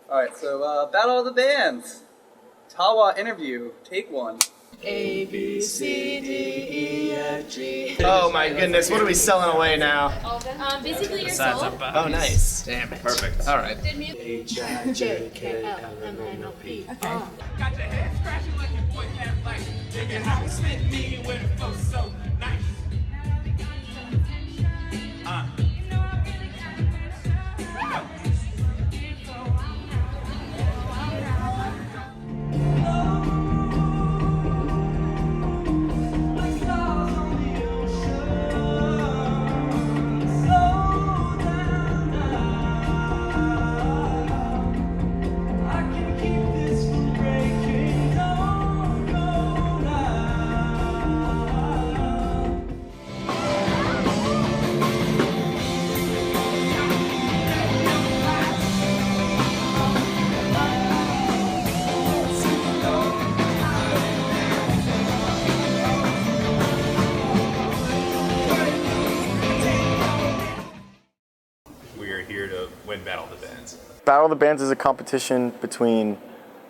Alright, so Battle of the Bands. Tawa interview, take one. A, B, C, D, E, F, G. Oh my goodness, what are we selling away now? Basically your soul. Oh, nice. Damn it. Perfect. All right. H, I, J, K, L, M, N, O, P. Got your head scratching like your boy had life. Thinking how he spent me when it felt so nice. Battle of the Bands? Battle of the Bands is a competition between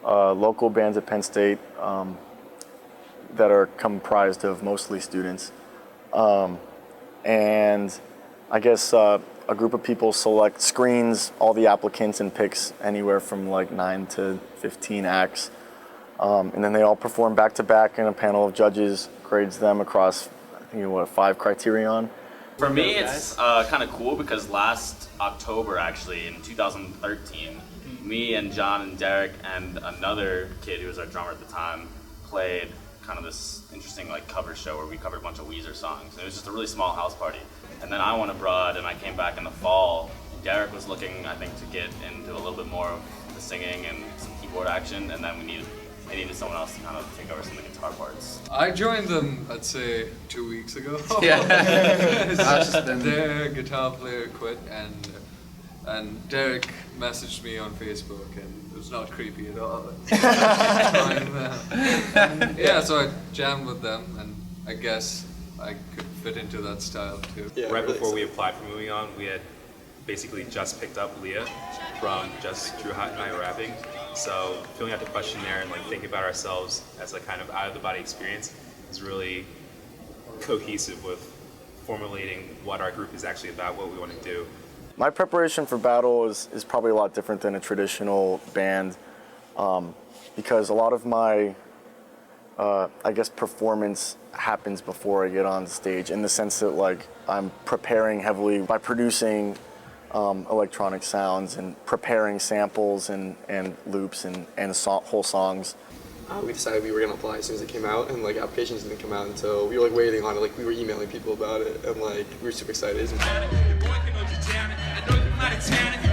local bands at Penn State that are comprised of mostly students. And I guess a group of people screens all the applicants and picks anywhere from like 9 to 15 acts. And then they all perform back to back, and a panel of judges grades them across, I think, 5 criterion. For me, it's kind of cool because last October, actually, in 2013, me and John and Derek and another kid who was our drummer at the time played kind of this interesting like cover show where we covered a bunch of Weezer songs. And it was just a really small house party. And then I went abroad and I came back in the fall. And Derek was looking, I think, to get into a little bit more of the singing and some keyboard action. And then they needed someone else to kind of take over some of the guitar parts. I joined them, I'd say, 2 weeks ago. Yeah. Their guitar player quit, and Derek messaged me on Facebook, and it was not creepy at all. Yeah, so I jammed with them, and I guess I could fit into that style too. Yeah, right before we applied for Moving On, we had basically just picked up Leah from just Drew Hot and I rapping. So filling out the questionnaire and like thinking about ourselves as a kind of out of the body experience is really cohesive with formulating what our group is actually about, what we want to do. My preparation for battle is probably a lot different than a traditional band because a lot of my, I guess, performance happens before I get on stage, in the sense that like I'm preparing heavily by producing electronic sounds and preparing samples and loops and whole songs. We decided we were going to apply as soon as it came out, and like applications didn't come out until we were like waiting on it. Like we were emailing people about it, and like we were super excited.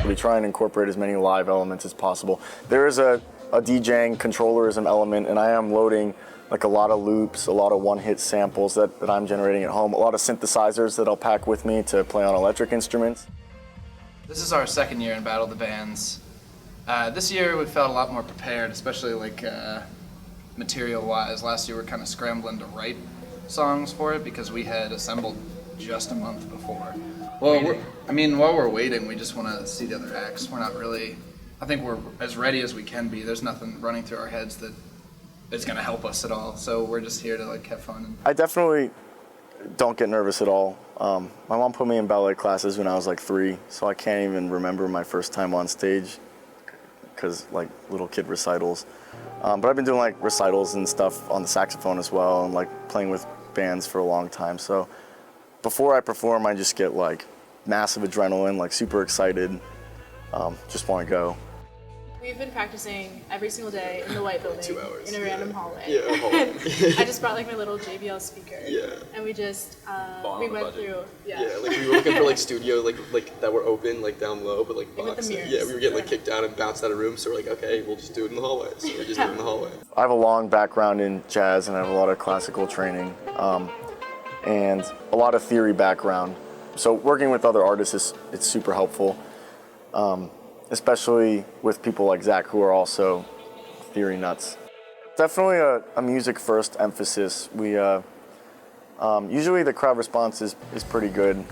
We try and incorporate as many live elements as possible. There is a DJing controllerism element, and I am loading like a lot of loops, a lot of one-hit samples that I'm generating at home, a lot of synthesizers that I'll pack with me to play on electric instruments. This is our second year in Battle of the Bands. This year we felt a lot more prepared, especially like material-wise. Last year we were kind of scrambling to write songs for it because we had assembled just a month before. Well, while we're waiting, we just want to see the other acts. We're not really, I think we're as ready as we can be. There's nothing running through our heads that is going to help us at all. So we're just here to like have fun. I definitely don't get nervous at all. My mom put me in ballet classes when I was like 3, so I can't even remember my first time on stage because like little kid recitals. But I've been doing like recitals and stuff on the saxophone as well, and like playing with bands for a long time. So before I perform, I just get like massive adrenaline, like super excited, just want to go. We've been practicing every single day in the White Building 2 hours, in a random hallway. Yeah, hallway. I just brought like my little JBL speaker. Yeah. And we just we went through. Yeah, like we were looking for like studio like that were open like down low, but like With the boxed. mirrors. Yeah, we were getting like kicked out and bounced out of rooms, so we're like, okay, we'll just do it in the hallway. So we just do it in the hallway. I have a long background in jazz, and I have a lot of classical training, and a lot of theory background. So working with other artists it's super helpful. Especially with people like Zach, who are also theory nuts. Definitely a music first emphasis. We usually the crowd response is pretty good,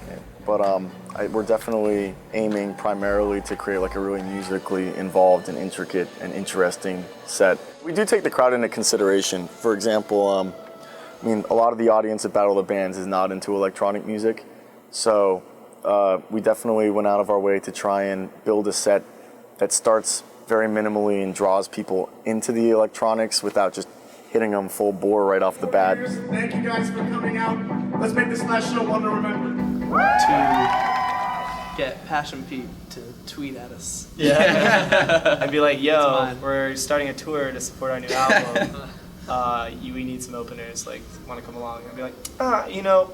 but we're definitely aiming primarily to create like a really musically involved and intricate and interesting set. We do take the crowd into consideration. For example, I mean, a lot of the audience at Battle of the Bands is not into electronic music, so we definitely went out of our way to try and build a set that starts very minimally and draws people into the electronics without just hitting them full bore right off the bat. Thank you guys for coming out. Let's make this last show one to remember. To get Passion Pete to tweet at us. Yeah. I'd be like, That's yo, mine. we're starting a tour to support our new album. We need some openers, like, want to come along? I'd be like, you know,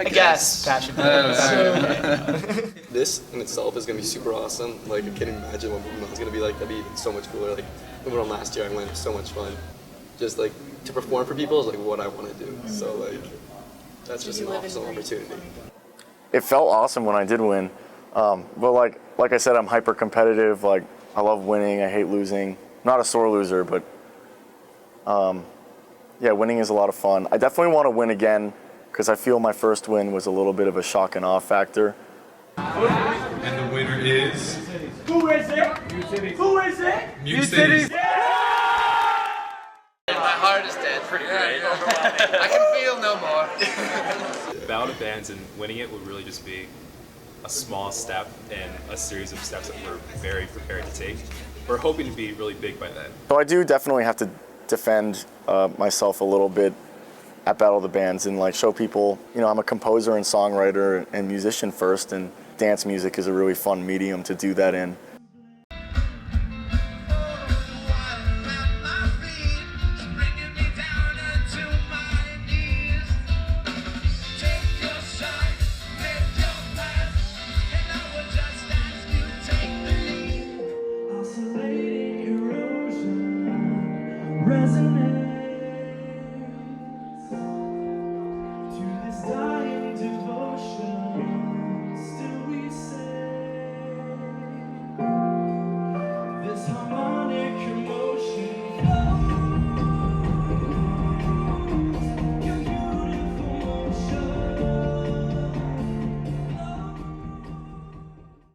I guess. Passion Pete. This in itself is gonna be super awesome. Like, I can't imagine what Movin' is gonna be like. That'd be so much cooler. Like, Movin' on last year, I went, it was so much fun. Just like to perform for people is like what I want to do. So like, that's just an awesome opportunity. It felt awesome when I did win, but like I said, I'm hyper competitive. Like, I love winning. I hate losing. Not a sore loser, but yeah, winning is a lot of fun. I definitely want to win again because I feel my first win was a little bit of a shock and awe factor. And the winner is... Who is it? Who is it? Mute Cities. My heart is dead. Pretty great. I can feel no more. Battle of the Bands and winning it would really just be a small step in a series of steps that we're very prepared to take. We're hoping to be really big by then. So I do definitely have to defend myself a little bit at Battle of the Bands and like show people, you know, I'm a composer and songwriter and musician first, and dance music is a really fun medium to do that in.